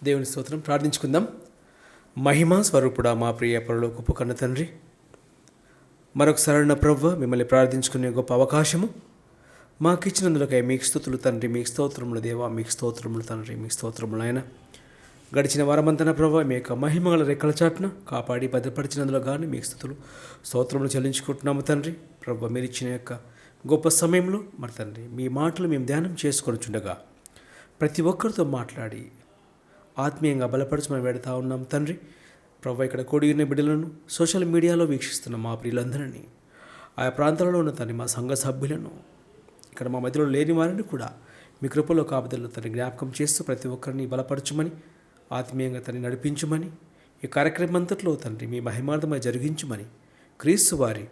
దేవుని స్తోత్రం. ప్రార్థించుకుందాం. మహిమా స్వరూపుడా, మా ప్రియ పరలోకపు కన్న తండ్రి, మరొకసారి నా ప్రభువా మిమ్మల్ని ప్రార్థించుకునే గొప్ప అవకాశము మాకు ఇచ్చినందులకై మీకు స్తుతులు తండ్రి, మీకు స్తోత్రములు దేవా, మీకు స్తోత్రములు తండ్రి, మీకు స్తోత్రములు ఆయన. గడిచిన వారమంతన ప్రభువా మీ యొక్క మహిమగల రెక్కల చాటున కాపాడి భద్రపరిచినందులో కానీ మీకు స్తుతులు స్తోత్రములు చెల్లించుకుంటున్నాము తండ్రి. ప్రభువా మీరు ఇచ్చిన యొక్క గొప్ప సమయంలో మరి తండ్రి మీ మాటలు మేము ధ్యానం చేసుకొని చుండగా ప్రతి ఒక్కరితో మాట్లాడి ఆత్మీయంగా బలపరచమని పెడతా ఉన్నాం తండ్రి. ప్రభు ఇక్కడ కూడి ఉన్న బిడ్డలను సోషల్ మీడియాలో వీక్షిస్తున్న మా ప్రియులందరినీ, ఆయా ప్రాంతాలలో ఉన్న తండ్రి మా సంఘ సభ్యులను, ఇక్కడ మా మధ్యలో లేని వారిని కూడా మీ కృపలో కాపుదల్లో తను జ్ఞాపకం చేస్తూ ప్రతి ఒక్కరిని బలపరచుమని, ఆత్మీయంగా తను నడిపించుమని, ఈ కార్యక్రమం అంతట్లో తండ్రి మీ మహిమార్థమై జరిగించుమని క్రీస్తు వారి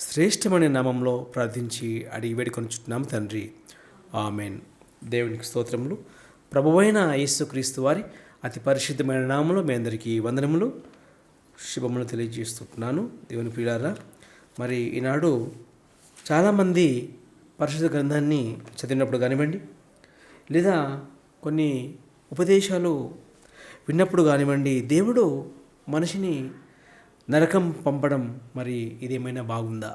శ్రేష్టమైన నామంలో ప్రార్థించి అడిగి వేడుకొనుచున్నాం తండ్రి. ఆమెన్. దేవునికి స్తోత్రములు. ప్రభువైన యేసుక్రీస్తు వారి అతి పరిశుద్ధమైన నామంలో మీ అందరికీ వందనములు, శుభములు తెలియజేస్తున్నాను. దేవుని ప్రియులారా, మరి ఈనాడు చాలామంది పరిశుద్ధ గ్రంథాన్ని చదివినప్పుడు కానివ్వండి, లేదా కొన్ని ఉపదేశాలు విన్నప్పుడు కానివ్వండి, దేవుడు మనిషిని నరకం పంపడం మరి ఇదేమైనా బాగుందా,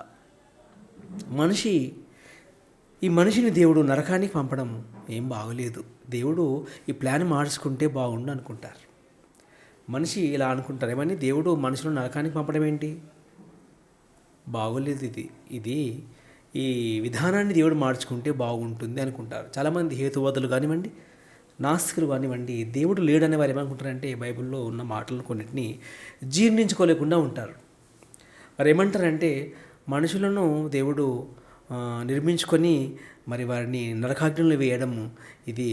ఈ మనిషిని దేవుడు నరకానికి పంపడం ఏం బాగలేదు, దేవుడు ఈ ప్లాన్ మార్చుకుంటే బాగుండు అనుకుంటారు. మనిషి ఇలా అనుకుంటారు, ఏమని దేవుడు మనుషులను నరకానికి పంపడం ఏంటి, బాగోలేదు, ఇది ఈ విధానాన్ని దేవుడు మార్చుకుంటే బాగుంటుంది అనుకుంటారు. చాలామంది హేతువాదులు కానివ్వండి, నాస్తికులు కానివ్వండి, దేవుడు లేడనే వారు ఏమనుకుంటారంటే బైబిల్లో ఉన్న మాటలను కొన్నిటిని జీర్ణించుకోలేకుండా ఉంటారు. వారు ఏమంటారంటే మనుషులను దేవుడు నిర్మించుకొని మరి వారిని నరకాగ్నిలో వేయడం ఇది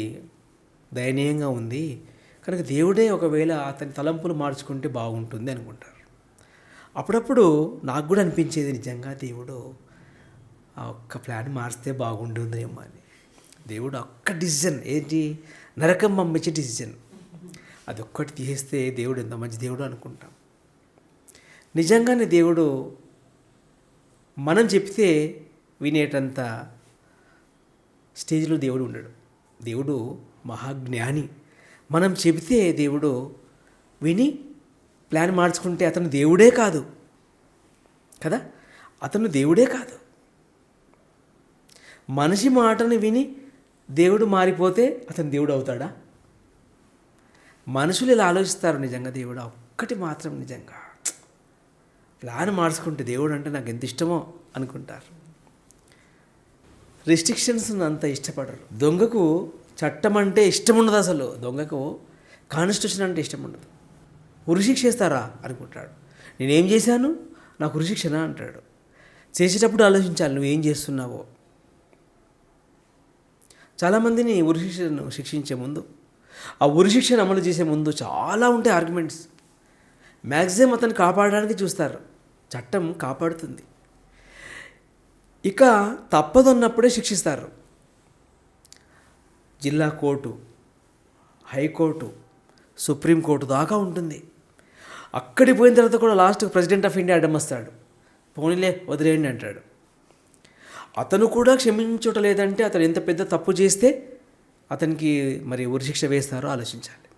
దయనీయంగా ఉంది, కనుక దేవుడే ఒకవేళ అతని తలంపులు మార్చుకుంటే బాగుంటుంది అనుకుంటారు. అప్పుడప్పుడు నాకు కూడా అనిపించేది, నిజంగా దేవుడు ఆ ఒక్క ప్లాన్ మారిస్తే బాగుంటుందేమో అని. దేవుడు ఒక్క డిసిజన్, ఏంటి, నరకం పంపించే డిసిజన్, అది ఒక్కటి తీసేస్తే దేవుడు ఎంత మంచి దేవుడు అనుకుంటాం. నిజంగానే దేవుడు మనం చెప్తే వినేటంత స్టేజ్లో దేవుడు ఉండడు. దేవుడు మహాజ్ఞాని. మనం చెబితే దేవుడు విని ప్లాన్ మార్చుకుంటే అతను దేవుడే కాదు కదా, అతను దేవుడే కాదు. మనిషి మాటను విని దేవుడు మారిపోతే అతను దేవుడు అవుతాడా? మనుషులు ఇలా ఆలోచిస్తారు. నిజంగా దేవుడు ఒక్కటి మాత్రం నిజంగా ప్లాన్ మార్చుకుంటే దేవుడు అంటే నాకు ఎంత ఇష్టమో అనుకుంటారు. రిస్ట్రిక్షన్స్ అంత ఇష్టపడరు. దొంగకు చట్టం అంటే ఇష్టం ఉండదు, అసలు దొంగకు కాన్స్టిట్యూషన్ అంటే ఇష్టం ఉండదు. ఉరిశిక్ష చేస్తారా అనుకుంటాడు. నేనేం చేశాను, నాకు ఉరిశిక్షణ అంటాడు. చేసేటప్పుడు ఆలోచించాలి నువ్వేం చేస్తున్నావో. చాలామందిని ఉరిశిక్షను శిక్షించే ముందు, ఆ ఉరిశిక్షను అమలు చేసే ముందు చాలా ఉంటాయి ఆర్గ్యుమెంట్స్. మ్యాక్సిమం అతను కాపాడడానికి చూస్తారు, చట్టం కాపాడుతుంది. ఇక తప్పదన్నప్పుడే శిక్షిస్తారు. జిల్లా కోర్టు, హైకోర్టు, సుప్రీంకోర్టు దాకా ఉంటుంది. అక్కడికి పోయిన తర్వాత కూడా లాస్ట్కి ప్రెసిడెంట్ ఆఫ్ ఇండియా అడ్డం వస్తాడు, పోనీలే వదిలేయండి అంటాడు. అతను కూడా క్షమించటం లేదంటే అతను ఎంత పెద్ద తప్పు చేస్తే అతనికి మరి ఉరిశిక్ష వేస్తారో ఆలోచించాలి.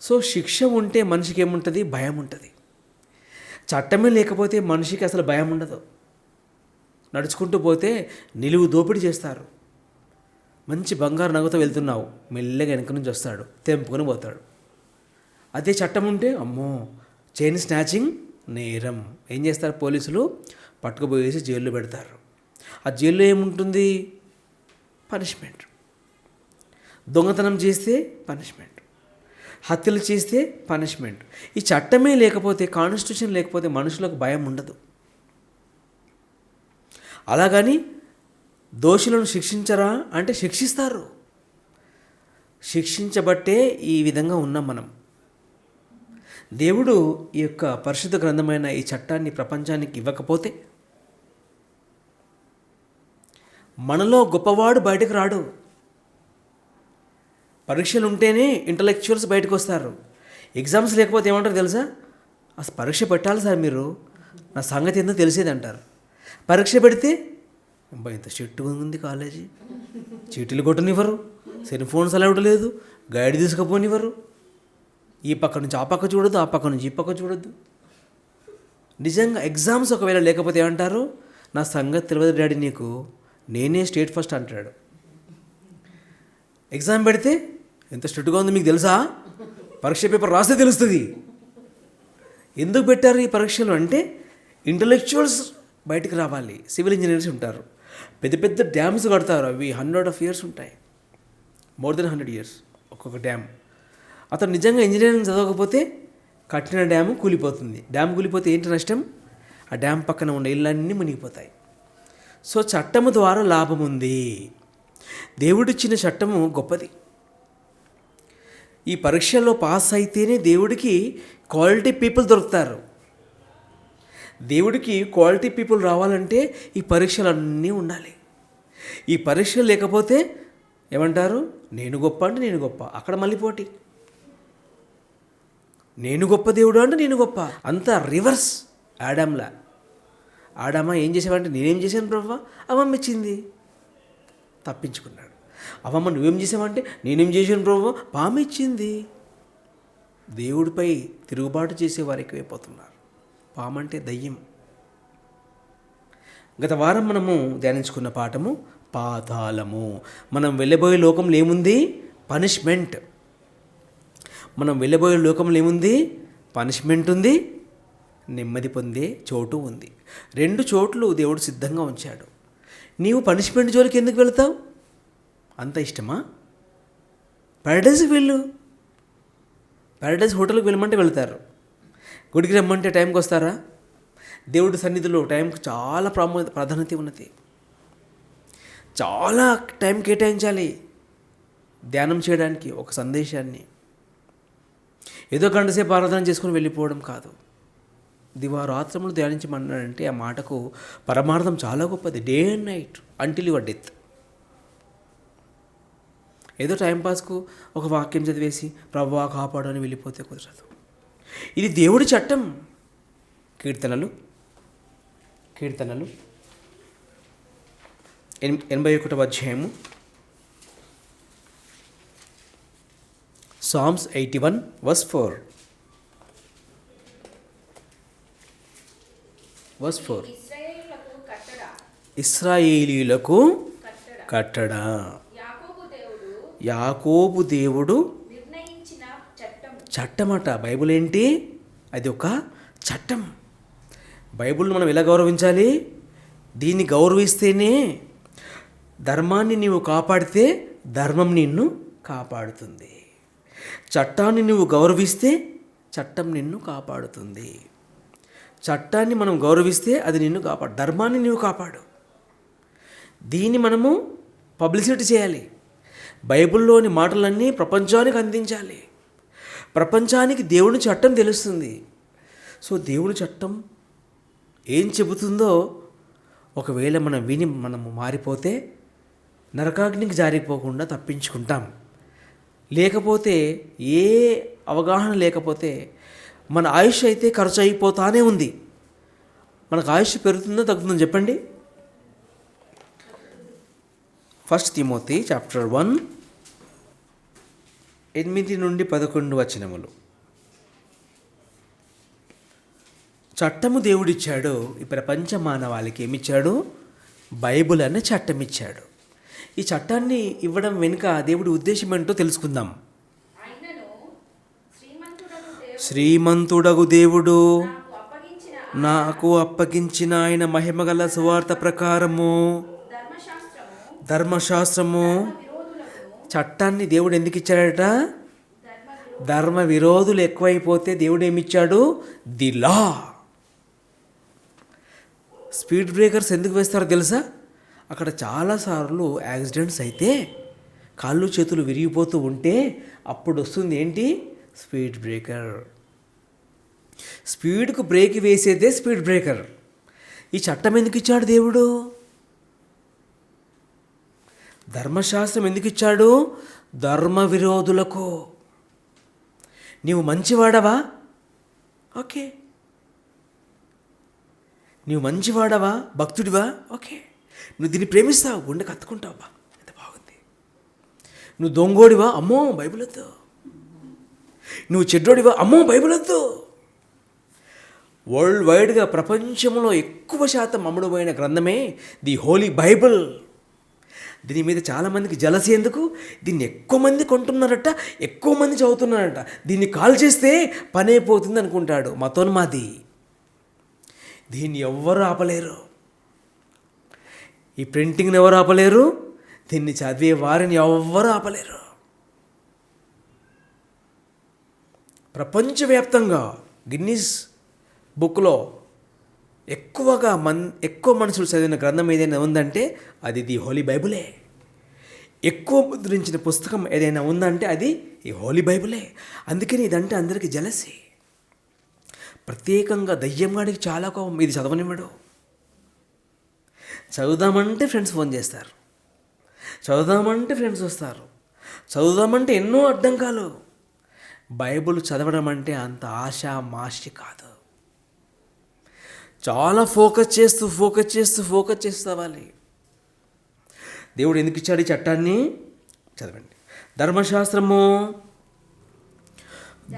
సో శిక్ష ఉంటే మనిషికి ఏముంటుంది, భయం ఉంటుంది. చట్టమే లేకపోతే మనిషికి అసలు భయం ఉండదు. నడుచుకుంటూ పోతే నిలువు దోపిడీ చేస్తారు. మంచి బంగారు నగతో వెళ్తున్నావు, మెల్లగా వెనక నుంచి వస్తాడు, తెంపుకొని పోతాడు. అదే చట్టం ఉంటే అమ్మో, చైన్ స్నాచింగ్ నేరం, ఏం చేస్తారు పోలీసులు, పట్టుకుపోయేసి జైల్లో పెడతారు. ఆ జైల్లో ఏముంటుంది, పనిష్మెంట్. దొంగతనం చేస్తే పనిష్మెంట్, హత్యలు చేస్తే పనిష్మెంట్. ఈ చట్టమే లేకపోతే, కాన్స్టిట్యూషన్ లేకపోతే మనుషులకు భయం ఉండదు. అలాగని దోషులను శిక్షించరా అంటే శిక్షిస్తారు. శిక్షించబట్టే ఈ విధంగా ఉన్నాం మనం. దేవుడు ఈ యొక్క పరిశుద్ధ గ్రంథమైన ఈ చట్టాన్ని ప్రపంచానికి ఇవ్వకపోతే మనలో గొప్పవాడు బయటకు రాడు. పరీక్షలు ఉంటేనే ఇంటలెక్చువల్స్ బయటకు వస్తారు. ఎగ్జామ్స్ లేకపోతే ఏమంటారు తెలుసా, అసలు పరీక్ష పెట్టాలి సార్ మీరు, నా సంగతి ఏందో తెలిసేది అంటారు. పరీక్ష పెడితే ఇంత చెట్టుగా ఉంది కాలేజీ, చీటీలు కొట్టనివ్వరు, సెల్ ఫోన్స్ అలౌడ్ లేదు, గైడ్ తీసుకుపోనివ్వరు. ఈ పక్క నుంచి ఆ పక్క చూడొద్దు, ఆ పక్క నుంచి ఈ పక్క చూడొద్దు. నిజంగా ఎగ్జామ్స్ ఒకవేళ లేకపోతే ఏమంటారు, నా సంగతి తెలియదు డాడీ నీకు, నేనే స్టేట్ ఫస్ట్ అంటాడు. ఎగ్జామ్ పెడితే ఎంత స్ట్రిక్ట్గా ఉంది మీకు తెలుసా, పరీక్ష పేపర్ రాస్తే తెలుస్తుంది. ఎందుకు పెట్టారు ఈ పరీక్షలు అంటే ఇంటలెక్చువల్స్ బయటికి రావాలి. సివిల్ ఇంజనీర్స్ ఉంటారు, పెద్ద పెద్ద డ్యామ్స్ కడతారు, అవి 100 years ఉంటాయి, మోర్ దెన్ 100 years ఒక్కొక్క డ్యామ్. అతను నిజంగా ఇంజనీరింగ్ చదవకపోతే కట్టిన డ్యాము కూలిపోతుంది. డ్యామ్ కూలిపోతే ఏంటి నష్టం, ఆ డ్యామ్ పక్కన ఉన్న ఇళ్ళన్నీ మునిగిపోతాయి. సో చట్టము ద్వారా లాభం ఉంది. దేవుడిచ్చిన చట్టము గొప్పది. ఈ పరీక్షల్లో పాస్ అయితేనే దేవుడికి క్వాలిటీ పీపుల్ దొరుకుతారు. దేవుడికి క్వాలిటీ పీపుల్ రావాలంటే ఈ పరీక్షలన్నీ ఉండాలి. ఈ పరీక్షలు లేకపోతే ఏమంటారు, నేను గొప్ప అంటే నేను గొప్ప, అక్కడ మళ్ళీ పోటీ. నేను గొప్ప దేవుడు అంటే నేను గొప్ప, అంతా రివర్స్. ఆడామ్లా, ఆడామా ఏం చేసావంటే నేనేం చేశాను ప్రభువా, అమ్మమ్మ ఇచ్చింది, తప్పించుకున్నాడు. అవమ్మ నువ్వేం చేసావంటే నేనేం చేశాను ప్రభువా, పాము ఇచ్చింది. దేవుడిపై తిరుగుబాటు చేసేవారు ఎక్కువైపోతున్నారు. పాము అంటే దయ్యం. గత వారం మనము ధ్యానించుకున్న పాఠము పాతాళము. మనం వెళ్ళబోయే లోకంలో ఏముంది, పనిష్మెంట్. మనం వెళ్ళబోయే లోకంలో ఏముంది, పనిష్మెంట్ ఉంది, నెమ్మది పొందే చోటు ఉంది. 2 చోట్లు దేవుడు సిద్ధంగా ఉంచాడు. నీవు పనిష్మెంట్ జోలికి ఎందుకు వెళ్తావు, అంత ఇష్టమా? పారడైజ్కి వెళ్ళు. పారడైజ్ హోటల్కి వెళ్ళమంటే వెళ్తారు, గుడికి రమ్మంటే టైంకి వస్తారా? దేవుడి సన్నిధిలో టైంకి చాలా ప్రాధాన్యత ఉన్నది. చాలా టైం కేటాయించాలి ధ్యానం చేయడానికి, ఒక సందేశాన్ని. ఏదో గంటసేపు ఆరాధన చేసుకుని వెళ్ళిపోవడం కాదు. దివారాత్రములు ధ్యానించమన్నాడంటే ఆ మాటకు పరమార్థం చాలా గొప్పది. Day and night until your death. ఏదో టైంపాస్కు ఒక వాక్యం చదివేసి ప్రభువా కాపాడు అని వెళ్ళిపోతే కుదరదు. ఇది దేవుడి చట్టం. కీర్తనలు 81వ అధ్యాయము, Psalms 81 verse 4. ఇశ్రాయేలీయులకు కట్టడా. యాకోబు దేవుడు చట్టమట. బైబుల్ ఏంటి, అది ఒక చట్టం. బైబుల్ని మనం ఎలా గౌరవించాలి, దీన్ని గౌరవిస్తేనే, ధర్మాన్ని నీవు కాపాడితే ధర్మం నిన్ను కాపాడుతుంది. చట్టాన్ని నువ్వు గౌరవిస్తే చట్టం నిన్ను కాపాడుతుంది. చట్టాన్ని మనం గౌరవిస్తే అది నిన్ను కాపాడు, ధర్మాన్ని నువ్వు కాపాడు. దీన్ని మనము పబ్లిసిటీ చేయాలి. బైబిల్లోని మాటలన్నీ ప్రపంచానికి అందించాలి. ప్రపంచానికి దేవుని చట్టం తెలుస్తుంది. సో దేవుని చట్టం ఏం చెబుతుందో ఒకవేళ మనం విని మనము మారిపోతే నరకాగ్నికి జారిపోకుండా తప్పించుకుంటాం. లేకపోతే ఏ అవగాహన లేకపోతే మన ఆయుష్ అయితే ఖర్చు అయిపోతానే ఉంది. మనకు ఆయుష్ పెరుగుతుందో తగ్గుతుందో చెప్పండి. 1 తిమోతి చాప్టర్ 1 8-11 చట్టము దేవుడిచ్చాడు. ఈ ప్రపంచ మానవాళికి ఏమిచ్చాడు, బైబుల్ అనే చట్టం ఇచ్చాడు. ఈ చట్టాన్ని ఇవ్వడం వెనుక దేవుడి ఉద్దేశం ఏంటో తెలుసుకుందాం. శ్రీమంతుడగు దేవుడు నాకు అప్పగించిన ఆయన మహిమగల సువార్త ప్రకారము ధర్మశాస్త్రము చట్టాన్ని దేవుడు ఎందుకు ఇచ్చాడట, ధర్మ విరోధులు ఎక్కువైపోతే దేవుడు ఏమిచ్చాడు, ది లా. స్పీడ్ బ్రేకర్స్ ఎందుకు వేస్తారో తెలుసా, అక్కడ చాలాసార్లు యాక్సిడెంట్స్ అయితే కాళ్ళు చేతులు విరిగిపోతూ ఉంటే అప్పుడు వస్తుంది ఏంటి, స్పీడ్ బ్రేకర్. స్పీడ్కు బ్రేక్ వేసేదే స్పీడ్ బ్రేకర్. ఈ చట్టం ఎందుకు ఇచ్చాడు దేవుడు, ధర్మశాస్త్రం ఎందుకు ఇచ్చాడు, ధర్మ విరోధులకు. నీవు మంచివాడవా, ఓకే. నీవు మంచివాడవా, భక్తుడివా, ఓకే. నువ్వు దీన్ని ప్రేమిస్తావు, గుండె కత్తుకుంటావా, ఎంత బాగుంది. నువ్వు దొంగోడివా, అమ్మో బైబిల్ వద్దు. నువ్వు చెడ్డోడివా, అమ్మో బైబిల్ వద్దు. వరల్డ్ వైడ్గా ప్రపంచంలో ఎక్కువ శాతం అమ్ముడుపోయిన గ్రంథమే ది హోలీ బైబిల్. దీని మీద చాలామందికి జలసి ఎందుకు? దీన్ని ఎక్కువ మంది కొంటున్నారట, ఎక్కువ మంది చదువుతున్నారట. దీన్ని కాల్ చేస్తే పని అయిపోతుంది అనుకుంటాడు మతోన్మాది. దీన్ని ఎవ్వరు ఆపలేరు. ఈ ప్రింటింగ్ని ఎవరు ఆపలేరు, దీన్ని చదివే వారిని ఎవ్వరు ఆపలేరు. ప్రపంచవ్యాప్తంగా గిన్నీస్ బుక్లో ఎక్కువ మనుషులు చదివిన గ్రంథం ఏదైనా ఉందంటే అది ది హోలీ బైబులే. ఎక్కువ ముద్రించిన పుస్తకం ఏదైనా ఉందంటే అది ఈ హోలీ బైబులే. అందుకని ఇదంటే అందరికీ జలసి. ప్రత్యేకంగా దయ్యంగాడికి చాలా కోపం, ఇది చదవనివ్వడు. చదువుదామంటే ఫ్రెండ్స్ ఫోన్ చేస్తారు, చదువుదామంటే ఫ్రెండ్స్ వస్తారు, చదువుదామంటే ఎన్నో అడ్డంకాలు. బైబుల్ చదవడం అంటే అంత ఆషామాషి కాదు. చాలా ఫోకస్ చేస్తూ అవ్వాలి. దేవుడు ఎందుకు ఇచ్చాడు ఈ చట్టాన్ని? చదవండి. ధర్మశాస్త్రము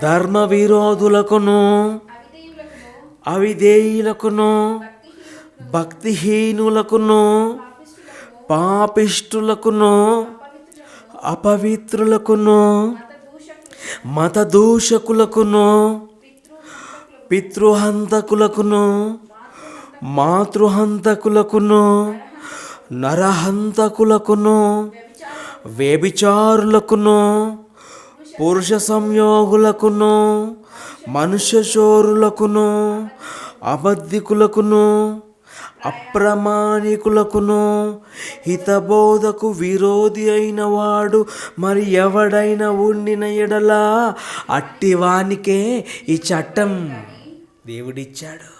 ధర్మ విరోధులకును, అవిధేయులకును, భక్తిహీనులకును, పాపిష్టులకును, అపవిత్రులకును, మతదూషకులకును, పితృహంతకులకును, మాతృహంతకులకును, నరహంతకులకును, వ్యభిచారులకును, పురుష సంయోగులకును, మనుష్యచోరులకును, అబద్ధికులకును, అప్రమాణికులకును, హితబోధకు విరోధి అయిన వాడు మరి ఎవడైనా ఉండిన ఎడల అట్టివానికే ఈ చట్టం దేవుడిచ్చాడు.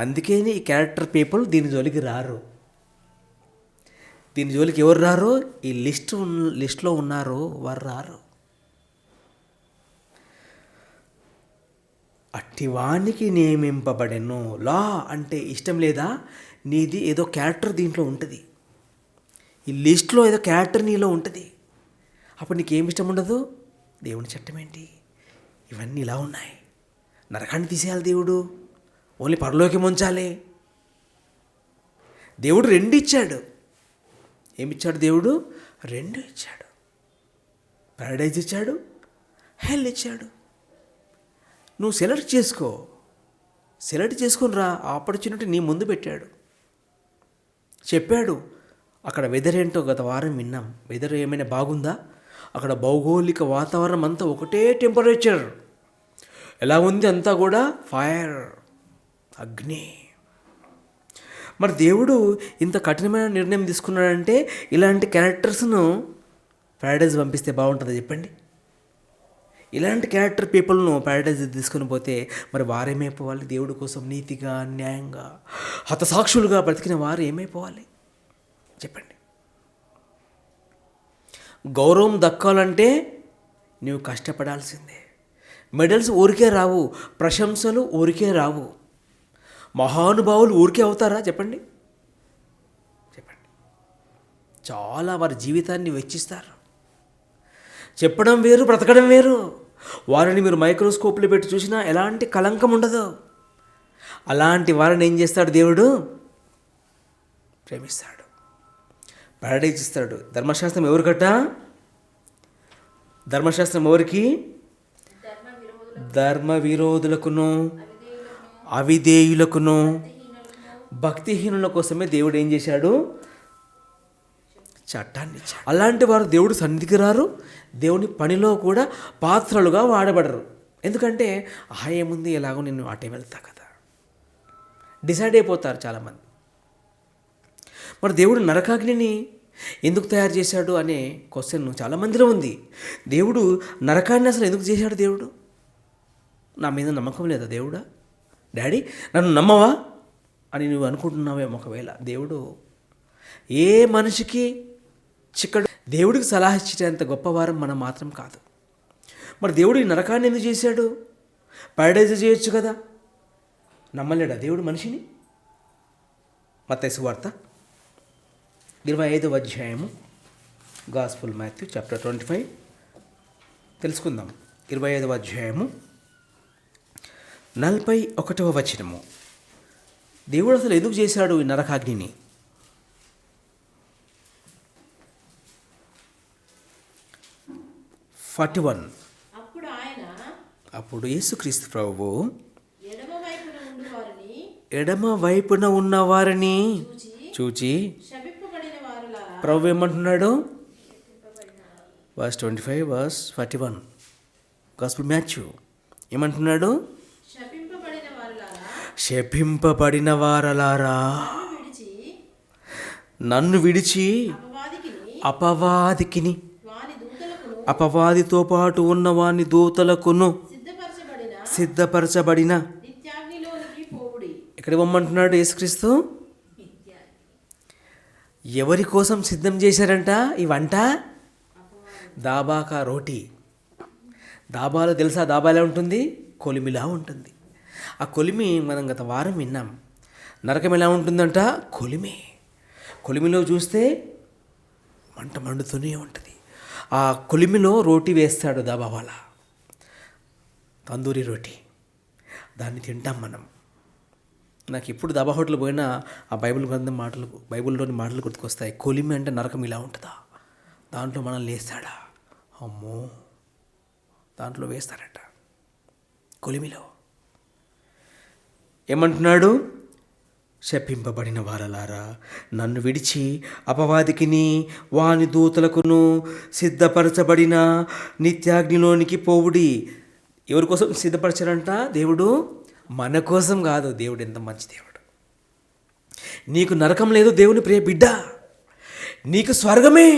అందుకని ఈ క్యారెక్టర్ పీపుల్ దీని జోలికి రారు. దీని జోలికి ఎవరు రారు? ఈ లిస్ట్లో ఉన్నారు వారు రారు. అట్టివానికి నియమింపబడెను. లా అంటే ఇష్టం లేదా? నీది ఏదో క్యారెక్టర్ దీంట్లో ఉంటుంది, ఈ లిస్ట్లో ఏదో క్యారెక్టర్ నీలో ఉంటుంది. అప్పుడు నీకేమి ఇష్టం ఉండదు? దేవుని చట్టం ఏంటి? ఇవన్నీ ఇలా ఉన్నాయి, నరకాన్ని తీసేయాలి దేవుడు, ఓన్లీ పరలోకి ఉంచాలి. దేవుడు 2 ఇచ్చాడు. ఏమిచ్చాడు దేవుడు? 2 ఇచ్చాడు. పారడైజ్ ఇచ్చాడు, హెల్ ఇచ్చాడు. నువ్వు సెలెక్ట్ చేసుకొని రా. ఆపర్చునిటీ నీ ముందు పెట్టాడు, చెప్పాడు. అక్కడ వెదర్ ఏంటో గత వారం విన్నాం. వెదర్ ఏమైనా బాగుందా? అక్కడ భౌగోళిక వాతావరణం అంతా ఒకటే టెంపరేచర్. ఎలా ఉంది? అంతా కూడా ఫైర్, అగ్ని. మరి దేవుడు ఇంత కఠినమైన నిర్ణయం తీసుకున్నాడంటే ఇలాంటి క్యారెక్టర్స్ను ప్యారడైజ్ పంపిస్తే బాగుంటుందా చెప్పండి? ఇలాంటి క్యారెక్టర్ పీపుల్ను ప్యారడైజ్ తీసుకుని పోతే మరి వారేమైపోవాలి? దేవుడి కోసం నీతిగా, న్యాయంగా, హతసాక్షులుగా బ్రతికిన వారు ఏమైపోవాలి చెప్పండి? గౌరవం దక్కాలంటే నువ్వు కష్టపడాల్సిందే. మెడల్స్ ఊరికే రావు, ప్రశంసలు ఊరికే రావు. మహానుభావులు ఊరికే అవుతారా చెప్పండి? చాలా వారి జీవితాన్ని వెచ్చిస్తారు. చెప్పడం వేరు, బ్రతకడం వేరు. వారిని మీరు మైక్రోస్కోప్లో పెట్టి చూసినా ఎలాంటి కళంకం ఉండదు. అలాంటి వారిని ఏం చేస్తాడు దేవుడు? ప్రేమిస్తాడు, పారడైజ్ ఇస్తాడు. ధర్మశాస్త్రం ఎవరికట? ధర్మశాస్త్రం ఎవరికి? ధర్మ విరోధులకును, అవిధేయులకును, భక్తిహీనుల కోసమే దేవుడు ఏం చేశాడు? చట్టాన్ని ఇచ్చాడు. అలాంటి వారు దేవుడు సన్నిధికి రారు, దేవుని పనిలో కూడా పాత్రలుగా వాడబడరు. ఎందుకంటే ఏముంది, ఎలాగో నేను అటే వెళ్తా కదా, డిసైడ్ అయిపోతారు చాలామంది. మరి దేవుడు నరకాగ్నిని ఎందుకు తయారు చేశాడు అనే క్వశ్చన్ చాలామందిలో ఉంది. దేవుడు నరకాన్ని అసలు ఎందుకు చేశాడు? దేవుడు నా మీద నమ్మకం లేదా దేవుడా? డాడీ నన్ను నమ్మవా అని నువ్వు అనుకుంటున్నావేమో. ఒకవేళ దేవుడు ఏ మనిషికి చిక్కడు. దేవుడికి సలహా ఇచ్చేంత గొప్పవారం మనం మాత్రం కాదు. మరి దేవుడు ఈ నరకాన్ని ఎందుకు చేశాడు? పారడైజ్ చేయొచ్చు కదా. నమ్మలేడా దేవుడు మనిషిని? మత్తయి సువార్త 25వ అధ్యాయము గాస్పుల్ మాథ్యూ చాప్టర్ 25 తెలుసుకుందాం. 25వ అధ్యాయము 41వ వచనము. దేవుడు అసలు ఎందుకు చేశాడు ఈ నరకాగ్నిని? అప్పుడు యేసుక్రీస్తు ప్రభువు ఎడమ వైపున ఉన్న వారిని చూచి ప్రభు ఏమంటున్నాడు? వర్స్ 25 వర్స్ 41 గాస్పుల్ మాథ్యూ ఏమంటున్నాడు? శపింపబడిన వారలారా, నన్ను విడిచి అపవాదికిని, అపవాదితో పాటు ఉన్న వాని దూతలకును సిద్ధపరచబడిన, ఎక్కడ ఇవ్వమంటున్నాడు యేసుక్రీస్తు? ఎవరి కోసం సిద్ధం చేశారంట ఈ వంట? దాబాకా రోటీ. దాబాలో తెలుసా దాబా ఎలా ఉంటుంది? కొలిమిలా ఉంటుంది. ఆ కొలిమి మనం గత వారం విన్నాం. నరకం ఎలా ఉంటుందంట? కొలిమిలో చూస్తే మంట మండుతూనే ఉంటుంది. ఆ కొలిమిలో రోటీ వేస్తాడు దాబావాల, తందూరి రోటీ. దాన్ని తింటాం మనం. నాకు ఎప్పుడు దాబా హోటల్ పోయినా ఆ బైబిల్ గ్రంథం మాటలు, బైబిల్లోని మాటలు గుర్తుకొస్తాయి. కొలిమి అంటే నరకం ఇలా ఉంటుందా? దాంట్లో మనల్ని వేస్తాడా? అమ్మో, దాంట్లో వేస్తారట కొలిమిలో. ఏమంటున్నాడు? శపింపబడిన వారలారా, నన్ను విడిచి అపవాదికిని వాని దూతలకును సిద్ధపరచబడిన నిత్యాగ్నిలోనికి పోవుడి. ఎవరి కోసం సిద్ధపరచారంట దేవుడు? మన కోసం కాదు. దేవుడు ఎంత మంచి దేవుడు. నీకు నరకం లేదు దేవుని ప్రియ బిడ్డ. నీకు స్వర్గమే,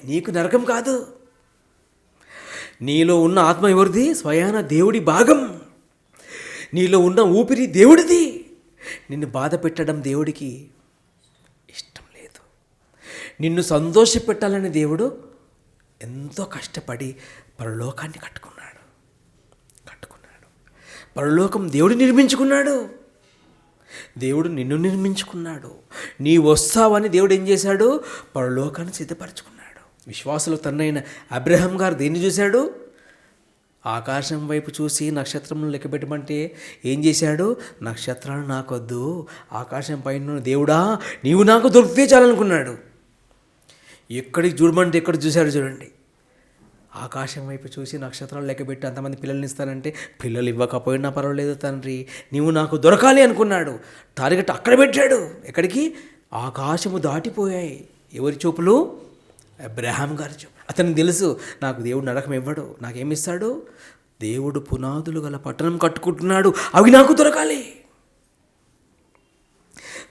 నీకు నరకం కాదు. నీలో ఉన్న ఆత్మ ఎవరిది? స్వయాన దేవుడి భాగం. నీలో ఉన్న ఊపిరి దేవుడిది. నిన్ను బాధ పెట్టడం దేవుడికి ఇష్టం లేదు. నిన్ను సంతోషపెట్టాలని దేవుడు ఎంతో కష్టపడి పరలోకాన్ని కట్టుకున్నాడు. పరలోకం దేవుడు నిర్మించుకున్నాడు. దేవుడు నిన్ను నిర్మించుకున్నాడు. నీ వస్తావని దేవుడు ఏం చేశాడు? పరలోకాన్ని సిద్ధపరచుకున్నాడు. విశ్వాసులు తన్నైన అబ్రహాం గారు దేన్ని చూశాడు? ఆకాశం వైపు చూసి నక్షత్రములను లెక్కబెట్టమంటే ఏం చేశాడు? నక్షత్రాలు నాకొద్దు, ఆకాశం పైన దేవుడా నీవు నాకు దొరికితే చాలనుకున్నాడు. ఎక్కడికి చూడమంటే ఎక్కడ చూశాడు చూడండి. ఆకాశం వైపు చూసి నక్షత్రాలు లెక్కబెట్టి అంతమంది పిల్లల్ని ఇస్తానంటే పిల్లలు ఇవ్వకపోయినా పర్వాలేదు తండ్రి, నీవు నాకు దొరకాలి అనుకున్నాడు. టార్గెట్ అక్కడ పెట్టాడు. ఎక్కడికి? ఆకాశము దాటిపోయాయి. ఎవరి చూపులు? అబ్రహాం గారి చూపు. అతనికి తెలుసు, నాకు దేవుడు నరకం ఇవ్వడు, నాకేమిస్తాడు? దేవుడు పునాదులు గల పట్టణం కట్టుకుంటున్నాడు, అవి నాకు దొరకాలి.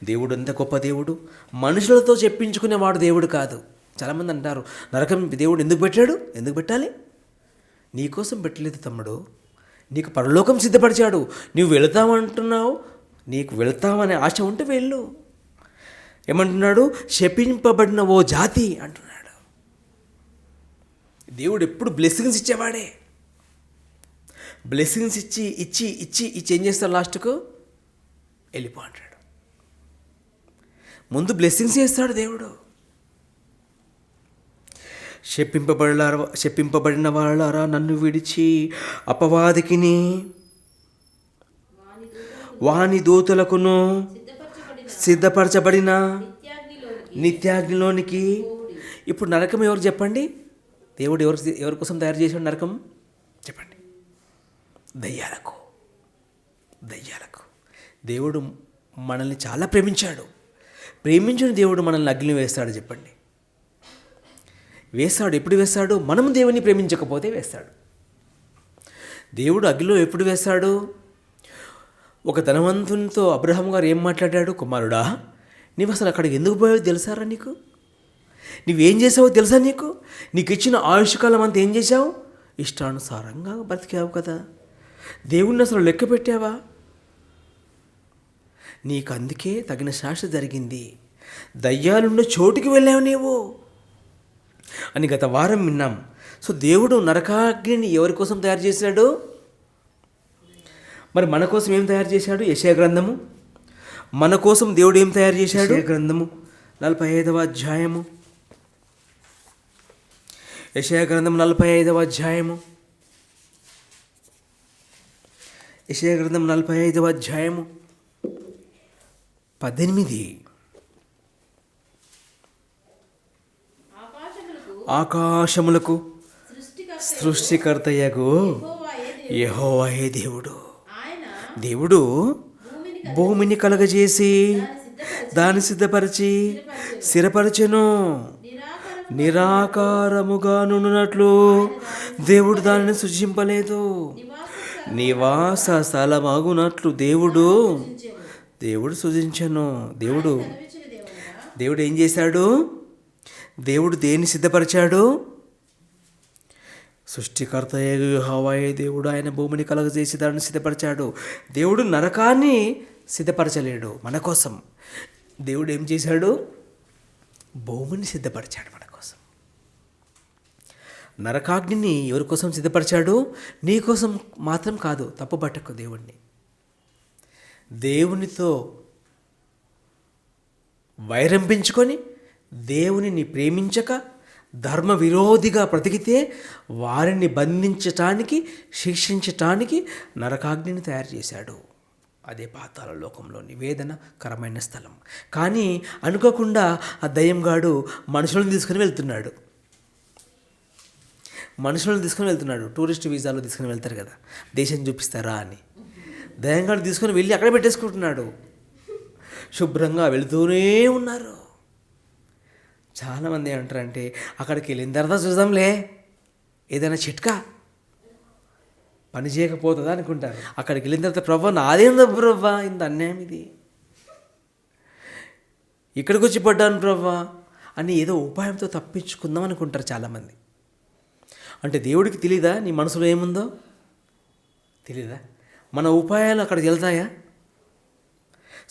దేవుడు ఎంత గొప్ప దేవుడు! మనుషులతో చెప్పించుకునేవాడు దేవుడు కాదు. చాలామంది అంటారు, నరకం దేవుడు ఎందుకు పెట్టాడు? ఎందుకు పెట్టాలి? నీకోసం పెట్టలేదు తమ్ముడు, నీకు పరలోకం సిద్ధపరిచాడు. నువ్వు వెళతామంటున్నావు, నీకు వెళతామనే ఆశ ఉంటే వెళ్ళు. ఏమంటున్నాడు? శపింపబడిన ఓ జాతి అంటున్నాడు. దేవుడు ఎప్పుడు బ్లెస్సింగ్స్ ఇచ్చేవాడే. బ్లెస్సింగ్స్ ఇచ్చి ఇచ్చి ఇచ్చి ఇచ్చి ఏం చేస్తాడు? లాస్ట్కు వెళ్ళిపో అంటాడు. ముందు బ్లెస్సింగ్స్ చేస్తాడు దేవుడు. శపింపబడిన వాళ్ళారా, నన్ను విడిచి అపవాదికిని వాని దూతలకును సిద్ధపరచబడిన నిత్యాగ్నిలోనికి. ఇప్పుడు నరకం ఎవరు చెప్పండి? దేవుడు ఎవరి కోసం తయారు చేశాడు నరకం? చెప్పండి. దయ్యాలకు. దేవుడు మనల్ని చాలా ప్రేమించాడు. ప్రేమించిన దేవుడు మనల్ని అగ్ని వేస్తాడు. చెప్పండి, వేస్తాడు. ఎప్పుడు వేస్తాడు? మనం దేవుని ప్రేమించకపోతే వేస్తాడు. దేవుడు అగ్నిలో ఎప్పుడు వేస్తాడు? ఒక ధనవంతునితో అబ్రహాం గారు ఏం మాట్లాడాడు? కుమారుడా, నీవు అసలు అక్కడికి ఎందుకు పోయావో తెలుసారా? నీకు నువ్వేం చేసావో తెలుసా? నీకు ఇచ్చిన ఆయుష్కాలం అంతా ఏం చేశావు? ఇష్టానుసారంగా బ్రతికావు కదా. దేవుణ్ణి అసలు లెక్క పెట్టావా? నీకు అందుకే తగిన శాస్త్ర జరిగింది. దయ్యాలున్న చోటుకి వెళ్ళావు నీవు అని గత వారం విన్నాం. సో దేవుడు నరకాగ్నిని ఎవరి కోసం తయారు చేశాడు? మరి మన కోసం ఏం తయారు చేశాడు? యెషయా గ్రంథము. మన కోసం దేవుడు ఏం తయారు చేశాడు? యెషయా గ్రంథము 45వ అధ్యాయము యెషయా గ్రంథం 45వ అధ్యాయము. యెషయా గ్రంథం 45వ అధ్యాయము 18. ఆకాశములకు సృష్టికర్తయగు యెహోవాయే దేవుడు. దేవుడు భూమిని కలగజేసి దాన్ని సిద్ధపరిచి స్థిరపరచెను. నిరాకారముగా నున్నట్లు దేవుడు దానిని సృజింపలేదు. నివాస స్థలమాగునట్లు దేవుడు సృజించెను. దేవుడు ఏం చేశాడు? దేవుడు దేన్ని సిద్ధపరిచాడు? సృష్టికర్త యెహోవాయే దేవుడు. ఆయన భూమిని కలగజేసి దాన్ని సిద్ధపరిచాడు. దేవుడు నరకాన్ని సిద్ధపరచలేడు మన కోసం. దేవుడు ఏం చేశాడు? భూమిని సిద్ధపరిచాడు మన కోసం. నరకాగ్నిని ఎవరి కోసం సిద్ధపరిచాడు? నీ కోసం మాత్రం కాదు. తప్పుపట్టకు దేవుణ్ణి. దేవునితో వైరం పెంచుకొని దేవునిని ప్రేమించక ధర్మ విరోధిగా బ్రతికితే వారిని బంధించటానికి, శిక్షించటానికి నరకాగ్నిని తయారు చేశాడు. అదే పాతాళ లోకంలో నివేదనకరమైన స్థలం. కానీ అనుకోకుండా ఆ దయ్యంగాడు మనుషులను తీసుకుని వెళ్తున్నాడు. టూరిస్ట్ వీసాలో తీసుకుని వెళ్తారు కదా, దేశం చూపిస్తారా అని. దయ్యంగాడు తీసుకుని వెళ్ళి అక్కడే పెట్టేసుకుంటున్నాడు. శుభ్రంగా వెళుతూనే ఉన్నారు. చాలామంది ఏమంటారంటే, అక్కడికి వెళ్ళిన తర్వాత చూద్దాంలే, ఏదైనా చిట్కా పని చేయకపోతుందా అనుకుంటారు. అక్కడికి వెళ్ళిన తర్వాత ప్రభా నాదేందో ప్రభా, ఇంత అన్యాయం ఇది, ఇక్కడికి వచ్చి పడ్డాను ప్రభా అని ఏదో ఉపాయంతో తప్పించుకుందాం అనుకుంటారు చాలామంది. అంటే దేవుడికి తెలీదా నీ మనసులో ఏముందో? తెలీదా? మన ఉపాయాలు అక్కడికి వెళ్తాయా?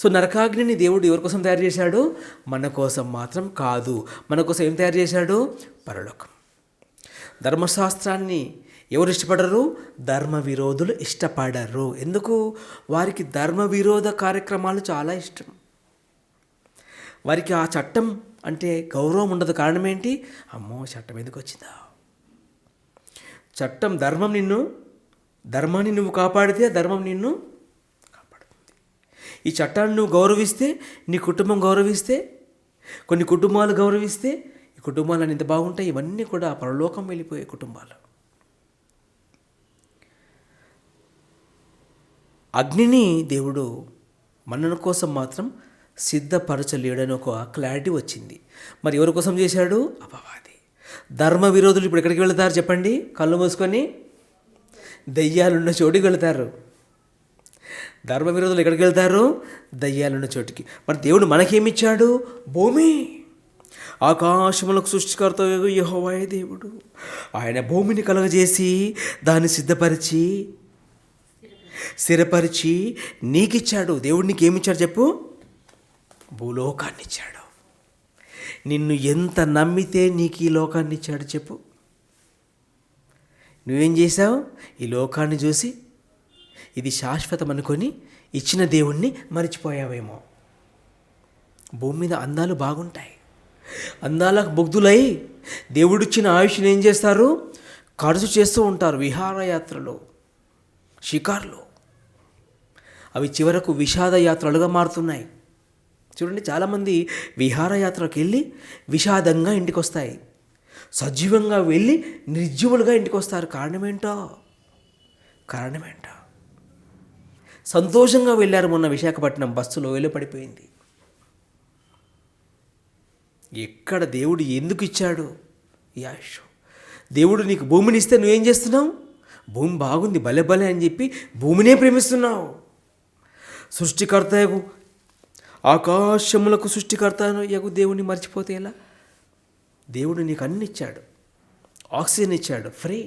సో నరకాగ్నిని దేవుడు ఎవరి కోసం తయారు చేశాడు? మన కోసం మాత్రం కాదు. మన కోసం ఏం తయారు చేశాడు? పరలోకం. ధర్మశాస్త్రాన్ని ఎవరు ఇష్టపడరు? ధర్మ విరోధులు ఇష్టపడరు. ఎందుకు? వారికి ధర్మ విరోధ కార్యక్రమాలు చాలా ఇష్టం. వారికి ఆ చట్టం అంటే గౌరవం ఉండదు. కారణం ఏంటి? అమ్మో చట్టం ఎందుకు వచ్చిందా? చట్టం ధర్మాన్ని నువ్వు కాపాడితే ధర్మం నిన్ను కాపాడుతుంది. ఈ చట్టాన్ని నువ్వు గౌరవిస్తే, నీ కుటుంబం గౌరవిస్తే, కొన్ని కుటుంబాలు గౌరవిస్తే, ఈ కుటుంబాలు ఎంత బాగుంటాయి. ఇవన్నీ కూడా పరలోకం వెళ్ళిపోయే కుటుంబాలు. అగ్నిని దేవుడు మన కోసం మాత్రం సిద్ధపరచలేడని ఒక క్లారిటీ వచ్చింది. మరి ఎవరి కోసం చేశాడు? అపవాది. ధర్మ విరోధులు ఇప్పుడు ఎక్కడికి వెళతారు చెప్పండి? కళ్ళు మూసుకొని దయ్యాలున్న చోటికి వెళతారు. ధర్మ విరోధులు ఎక్కడికి వెళ్తారు? దయ్యాలున్న చోటికి. మరి దేవుడు మనకేమిచ్చాడు? భూమి. ఆకాశములకు సృష్టికర్త యెహోవాయే దేవుడు. ఆయన భూమిని కలగజేసి దాన్ని సిద్ధపరిచి స్థిరపరిచి నీకిచ్చాడు. దేవుడు నీకు ఏమిచ్చాడు చెప్పు? భూలోకాన్ని ఇచ్చాడు. నిన్ను ఎంత నమ్మితే నీకు ఈ లోకాన్ని ఇచ్చాడు చెప్పు? నువ్వేం చేశావు? ఈ లోకాన్ని చూసి ఇది శాశ్వతం అనుకొని ఇచ్చిన దేవుణ్ణి మర్చిపోయావేమో. భూమి మీద అందాలు బాగుంటాయి. అందాలకు ముగ్ధులై దేవుడిచ్చిన ఆయుష్ని ఏం చేస్తారు? ఖర్చు చేస్తూ ఉంటారు. విహారయాత్రలు, షికార్లు, అవి చివరకు విషాదయాత్రలుగా మారుతున్నాయి. చూడండి, చాలామంది విహారయాత్రకు వెళ్ళి విషాదంగా ఇంటికి వస్తాయి. సజీవంగా వెళ్ళి నిర్జీవులుగా ఇంటికి వస్తారు. కారణమేంటో? సంతోషంగా వెళ్ళారు. మొన్న విశాఖపట్నం బస్సులో వెళ్ళి పడిపోయింది. ఎక్కడ దేవుడు ఎందుకు ఇచ్చాడు ఈ ఆయుష్? దేవుడు నీకు భూమిని ఇస్తే నువ్వేం చేస్తున్నావు? భూమి బాగుంది భలే భలే అని చెప్పి భూమినే ప్రేమిస్తున్నావు. సృష్టికర్తయగు ఆకాశములకు సృష్టికర్త యగు దేవుని మర్చిపోతే ఎలా? దేవుడు నీకు అన్ని ఇచ్చాడు. ఆక్సిజన్ ఇచ్చాడు ఫ్రీ,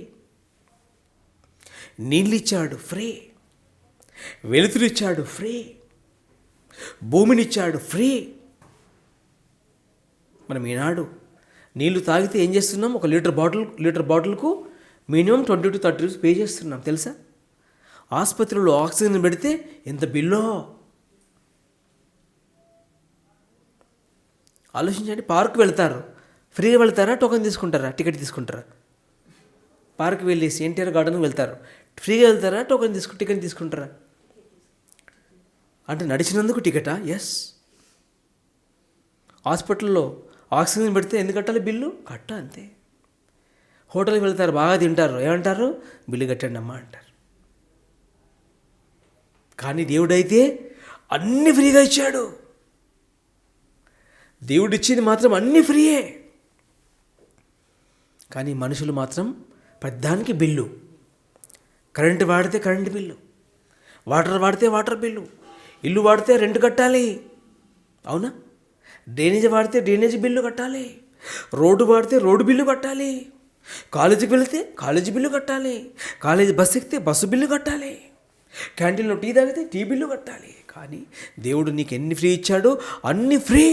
నీళ్ళు ఇచ్చాడు ఫ్రీ, వెలుతురిచ్చాడు ఫ్రీ, భూమినిచ్చాడు ఫ్రీ. మనం ఈనాడు నీళ్లు తాగితే ఏం చేస్తున్నాం? ఒక లీటర్ బాటిల్కు మినిమం 20 to 30 రూపీస్ పే చేస్తున్నాం తెలుసా? ఆసుపత్రిలో ఆక్సిజన్ పెడితే ఎంత బిల్లో ఆలోచించండి. పార్క్ వెళ్తారు, ఫ్రీగా వెళ్తారా? టోకెన్ తీసుకుంటారా? టికెట్ తీసుకుంటారా? పార్క్ వెళ్ళేసి ఎన్టీఆర్ గార్డెన్కి వెళ్తారు. ఫ్రీగా వెళ్తారా, టికెట్ తీసుకుంటారా? అంటే నడిచినందుకు టికెటా? ఎస్. హాస్పిటల్లో ఆక్సిజన్ పెడితే ఎందుకు కట్టాలి? బిల్లు అంతే. హోటల్కి వెళ్తారు, బాగా తింటారు, ఏమంటారు? బిల్లు కట్టండి అమ్మా అంటారు. కానీ దేవుడైతే అన్నీ ఫ్రీగా ఇచ్చాడు. దేవుడిచ్చింది మాత్రం అన్నీ ఫ్రీయే. కానీ మనుషులు మాత్రం పెద్దానికి బిల్లు. కరెంటు వాడితే కరెంటు బిల్లు, వాటర్ వాడితే వాటర్ బిల్లు, ఇల్లు వాడితే రెంట్ కట్టాలి, అవునా? డ్రైనేజ్ వాడితే డ్రైనేజ్ బిల్లు కట్టాలి, రోడ్డు వాడితే రోడ్డు బిల్లు కట్టాలి, కాలేజీకి వెళితే కాలేజీ బిల్లు కట్టాలి, కాలేజీ బస్సు ఎక్కితే బస్సు బిల్లు కట్టాలి, క్యాంటీన్లో టీ తాగితే టీ బిల్లు కట్టాలి. కానీ దేవుడు నీకు ఎన్ని ఫ్రీ ఇచ్చాడో అన్ని ఫ్రీ.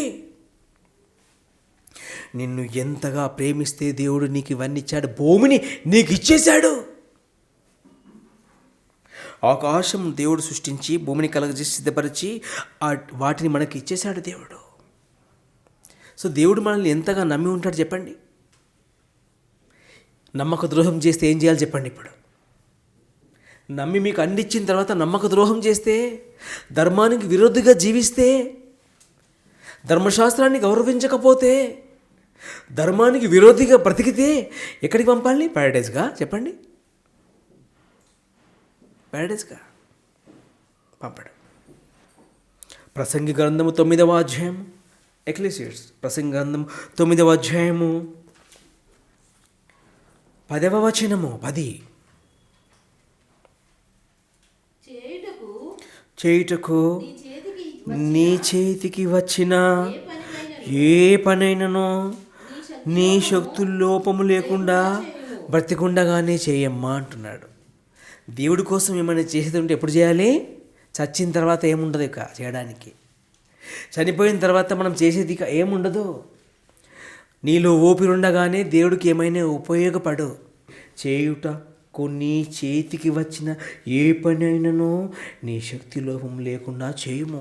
నిన్ను ఎంతగా ప్రేమిస్తే దేవుడు నీకు ఇవన్నీ ఇచ్చాడు. భూమిని నీకు ఇచ్చేశాడు. ఆకాశం దేవుడు సృష్టించి భూమిని కలగజేసి సిద్ధపరిచి వాటిని మనకి ఇచ్చేశాడు దేవుడు. సో దేవుడు మనల్ని ఎంతగా నమ్మి ఉంటాడు చెప్పండి. నమ్మక ద్రోహం చేస్తే ఏం చేయాలి చెప్పండి? ఇప్పుడు నమ్మి మీకు అందించిన తర్వాత నమ్మక ద్రోహం చేస్తే, ధర్మానికి విరోధిగా జీవిస్తే, ధర్మశాస్త్రాన్ని గౌరవించకపోతే, ధర్మానికి విరోధిగా బ్రతికితే ఎక్కడికి పంపాలి? ప్యారడైజ్గా చెప్పండి. ప్యారడైజ్గా పంపడు. ప్రసంగి గ్రంథము 9వ అధ్యాయము, ఎక్లీసియాస్ ప్రసంగి గ్రంథం 9వ అధ్యాయము 10వ వచనము. 10 చేయుటకు నీ చేతికి వచ్చిన ఏ పనైనను నీ శక్తులు లోపము లేకుండా బ్రతికుండగానే చేయమ్మా అంటున్నాడు. దేవుడి కోసం ఏమైనా చేసేది ఉంటే ఎప్పుడు చేయాలి? చచ్చిన తర్వాత ఏముండదు ఇక చేయడానికి. చనిపోయిన తర్వాత మనం చేసేది ఇక ఏముండదు. నీలో ఊపిరి ఉండగానే దేవుడికి ఏమైనా ఉపయోగపడు. చేయుట నీ చేతికి వచ్చిన ఏ పని అయినను నీ శక్తి లోపం లేకుండా చేయము.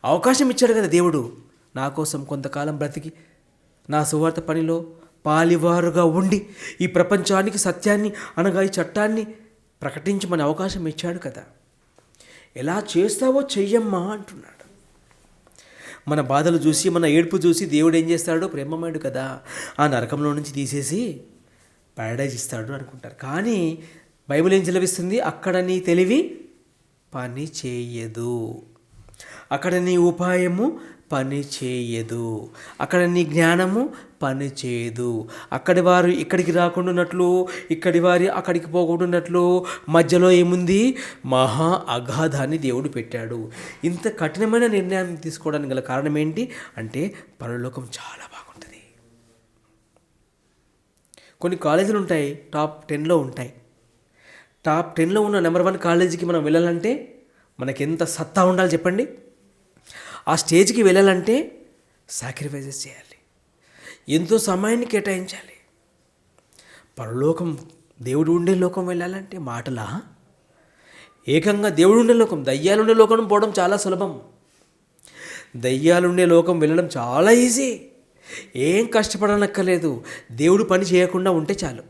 అవకాశం ఇచ్చాడు కదా దేవుడు నా కోసం కొంతకాలం బ్రతికి నా సువార్త పనిలో పాలివారుగా ఉండి ఈ ప్రపంచానికి సత్యాన్ని అనగా ఈ చట్టాన్ని ప్రకటించమని అవకాశం ఇచ్చాడు కదా. ఎలా చేస్తావో చెయ్యమ్మా అంటున్నాడు. మన బాధలు చూసి మన ఏడుపు చూసి దేవుడు ఏం చేస్తాడు? ప్రేమమయుడు కదా, ఆ నరకంలో నుంచి తీసేసి ప్యారడైజ్ ఇస్తాడు అనుకుంటారు. కానీ బైబిల్ ఏం సెలవిస్తుంది? అక్కడ నీ తెలివి పని చేయదు, అక్కడ నీ ఉపాయము పని చేయదు, అక్కడ నీ జ్ఞానము పని చేయదు. అక్కడి వారు ఇక్కడికి రాకుండా ఉన్నట్లు, ఇక్కడి వారి అక్కడికి పోకుండా మధ్యలో ఏముంది? మహా అగాధాన్ని దేవుడు పెట్టాడు. ఇంత కఠినమైన నిర్ణయాన్ని తీసుకోవడానికి గల కారణం ఏంటి అంటే పరలోకం చాలా బాగుంటుంది. కొన్ని కాలేజీలు ఉంటాయి, టాప్ 10లో ఉంటాయి. టాప్ 10లో ఉన్న నెంబర్ 1 కాలేజీకి మనం వెళ్ళాలంటే మనకి ఎంత సత్తా ఉండాలి చెప్పండి. ఆ స్టేజ్కి వెళ్ళాలంటే సాక్రిఫైజెస్ చేయాలి, ఎంతో సమయాన్ని కేటాయించాలి. పరలోకం దేవుడు ఉండే లోకం వెళ్ళాలంటే మాటలా? ఏకంగా దేవుడు ఉండే లోకం, దయ్యాలుండే లోకం పోవడం చాలా సులభం. దయ్యాలుండే లోకం వెళ్ళడం చాలా ఈజీ. ఏం కష్టపడనక్కర్లేదు. దేవుడు పని చేయకుండా ఉంటే చాలు.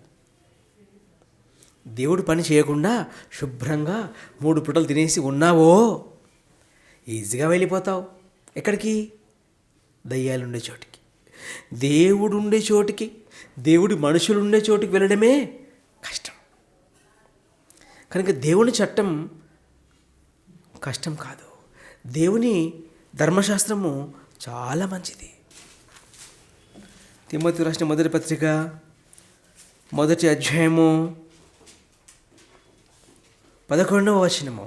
దేవుడు పని చేయకుండా శుభ్రంగా 3 పూటలు తినేసి ఉన్నావో ఈజీగా వెళ్ళిపోతావు. ఎక్కడికి? దయ్యాలుండే చోటికి. దేవుడు ఉండే చోటికి, దేవుడి మనుషులు ఉండే చోటికి వెళ్ళడమే కష్టం. కనుక దేవుని చట్టం కష్టం కాదు. దేవుని ధర్మశాస్త్రము చాలా మంచిది. తిమోతి రాసిన మొదటి పత్రిక 1వ అధ్యాయము 11వ వచనము,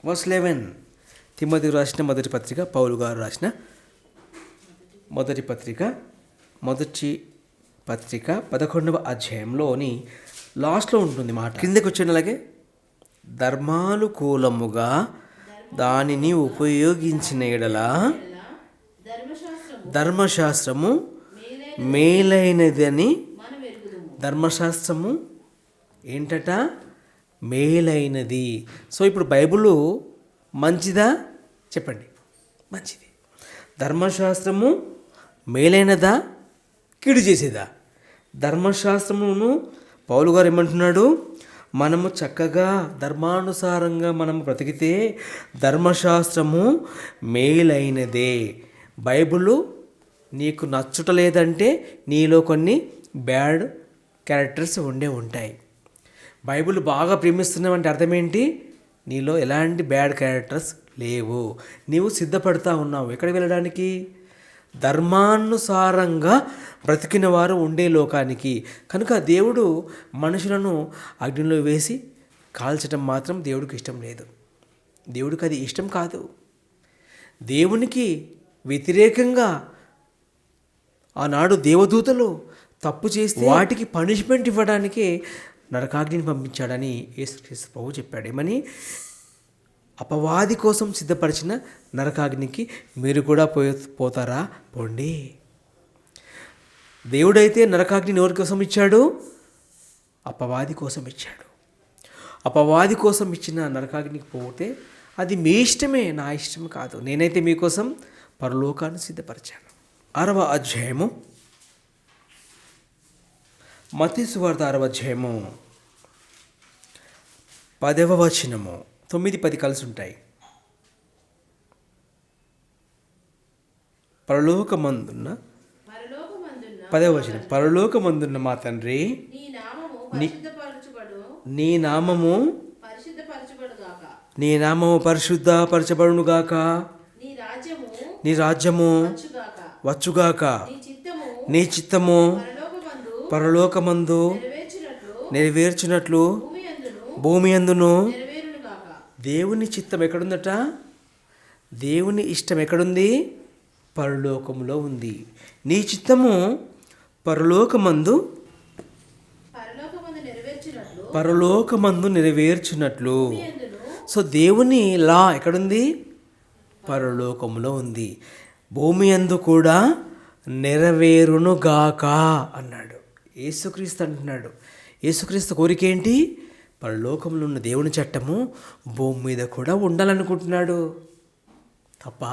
వర్స్ 11. తిమోతి రాసిన మొదటి పత్రిక, పౌలు గారు రాసిన మొదటి పత్రిక 11వ అధ్యాయంలోని లాస్ట్లో ఉంటుంది మాట. కిందకి వచ్చిన అలాగే ధర్మానుకూలముగా దానిని ఉపయోగించిన ఎడల ధర్మశాస్త్రము మేలైనదని. ధర్మశాస్త్రము ఏంటట? మేలైనది. సో ఇప్పుడు బైబిల్ మంచిదా చెప్పండి? మంచిది. ధర్మశాస్త్రము మేలైనదా, కీడు చేసేదా? ధర్మశాస్త్రమును పౌలు గారు ఏమంటున్నాడు? మనము చక్కగా ధర్మానుసారంగా మనం బ్రతికితే ధర్మశాస్త్రము మేలైనదే. బైబిలు నీకు నచ్చుటలేదంటే నీలో కొన్ని బ్యాడ్ క్యారెక్టర్స్ ఉంటాయి. బైబిల్ బాగా ప్రేమిస్తున్నావంటే అర్థం ఏంటి? నీలో ఎలాంటి బ్యాడ్ క్యారెక్టర్స్ లేవు. నీవు సిద్ధపడతా ఉన్నావు ఎక్కడికి వెళ్ళడానికి? ధర్మానుసారంగా బ్రతికిన వారు ఉండే లోకానికి. కనుక దేవుడు మనుషులను అగ్నిలో వేసి కాల్చడం మాత్రం దేవుడికి ఇష్టం లేదు. దేవుడికి అది ఇష్టం కాదు. దేవునికి వ్యతిరేకంగా ఆనాడు దేవదూతలు తప్పు చేస్తే వాటికి పనిష్మెంట్ ఇవ్వడానికే నరకాగ్నిని పంపించాడని యేసుక్రీస్తు ప్రభువు చెప్పాడు. ఏమని? అపవాది కోసం సిద్ధపరిచిన నరకాగ్నికి మీరు కూడా పోతారా? పోండి. దేవుడైతే నరకాగ్నిని ఎవరి కోసం ఇచ్చాడు? అపవాది కోసం ఇచ్చాడు. అపవాది కోసం ఇచ్చిన నరకాగ్నికి పోతే అది మీ ఇష్టమే, నా ఇష్టం కాదు. నేనైతే మీకోసం పరలోకాన్ని సిద్ధపరిచాను. 6వ అధ్యాయము మత్తయి సువార్త 6వ అధ్యాయము 10వ వచనము. 9, 10 కలిసి ఉంటాయి. పరలోకమందున్న 10వ వచనం. పరలోకమందున్న మా తండ్రి, నీ నామము పరిశుద్ధపరచబడునుగాక. నీ రాజ్యము వచ్చుగాక. నీ చిత్తము పరలోకమందు నెరవేర్చినట్లు భూమి అందును. దేవుని చిత్తం ఎక్కడుందట? దేవుని ఇష్టం ఎక్కడుంది? పరలోకములో ఉంది. నీ చిత్తము పరలోకమందు నెరవేర్చినట్లు. సో దేవుని లా ఎక్కడుంది? పరలోకములో ఉంది. భూమి అందు కూడా నెరవేరునుగాక అన్నాడు. యేసుక్రీస్తు అంటున్నాడు. యేసుక్రీస్తు కోరిక ఏంటి? పరలోకంలో ఉన్న దేవుని చట్టము భూమి మీద కూడా ఉండాలనుకుంటున్నాడు. తప్ప?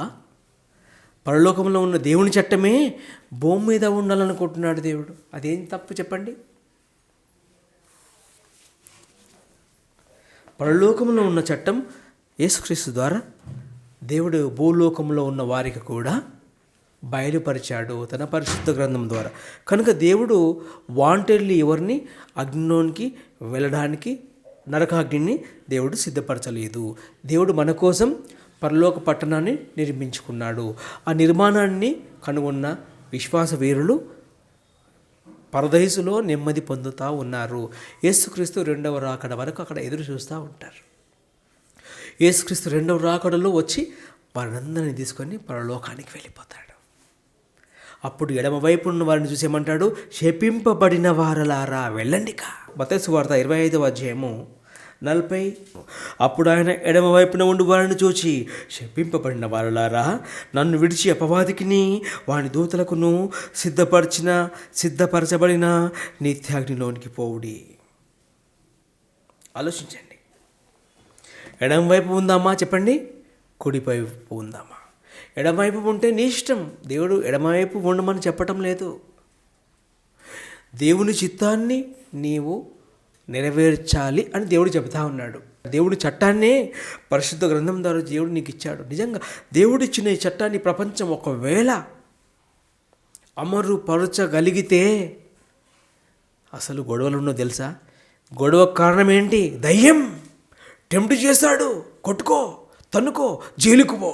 పరలోకంలో ఉన్న దేవుని చట్టమే భూమి మీద ఉండాలనుకుంటున్నాడు దేవుడు. అదేం తప్పు చెప్పండి? పరలోకంలో ఉన్న చట్టం యేసుక్రీస్తు ద్వారా దేవుడు భూలోకంలో ఉన్న వారికి కూడా బయలుపరిచాడు తన పరిశుద్ధ గ్రంథం ద్వారా. కనుక దేవుడు వాంటెడ్లీ ఎవరిని అగ్నిలోనికి వెళ్ళడానికి, నరకాగ్నిని దేవుడు సిద్ధపరచలేదు. దేవుడు మన కోసం పరలోక పట్టణాన్ని నిర్మించుకున్నాడు. ఆ నిర్మాణాన్ని కనుగొన్న విశ్వాస వీరులు పరదైసులో నెమ్మది పొందుతూ ఉన్నారు. యేసుక్రీస్తు 2వ రాకడ వరకు అక్కడ ఎదురు చూస్తూ ఉంటారు. యేసుక్రీస్తు 2వ రాకడలో వచ్చి వారందరినీ తీసుకొని పరలోకానికి వెళ్ళిపోతాడు. అప్పుడు ఎడమవైపు ఉన్న వారిని చూసేమంటాడు, శపింపబడిన వారలారా వెళ్ళండికా. మత్తయి సువార్త 25వ అధ్యాయము 40. అప్పుడు ఆయన ఎడమవైపున ఉండి వారిని చూచి, శపింపబడిన వారలారా, నన్ను విడిచి అపవాదికిని వాని దూతలకును సిద్ధపరచబడిన నిత్యాగ్నిలోనికి పోవుడి. ఆలోచించండి. ఎడమవైపు ఉందామా చెప్పండి? కుడివైపు ఉందామా? ఎడమవైపు ఉంటే నీ ఇష్టం. దేవుడు ఎడమవైపు ఉండమని చెప్పటం లేదు. దేవుని చిత్తాన్ని నీవు నెరవేర్చాలి అని దేవుడు చెబుతా ఉన్నాడు. దేవుడి చట్టాన్నే పరిశుద్ధ గ్రంథం ద్వారా దేవుడు నీకు ఇచ్చాడు. నిజంగా దేవుడు ఇచ్చిన ఈ చట్టాన్ని ప్రపంచం ఒకవేళ అమరుపరచగలిగితే అసలు గొడవలు ఉన్నో తెలుసా? గొడవ కారణం ఏంటి? దయ్యం టెంప్ట్ చేస్తాడు. కొట్టుకో, తన్నుకో, జైలుకు పో.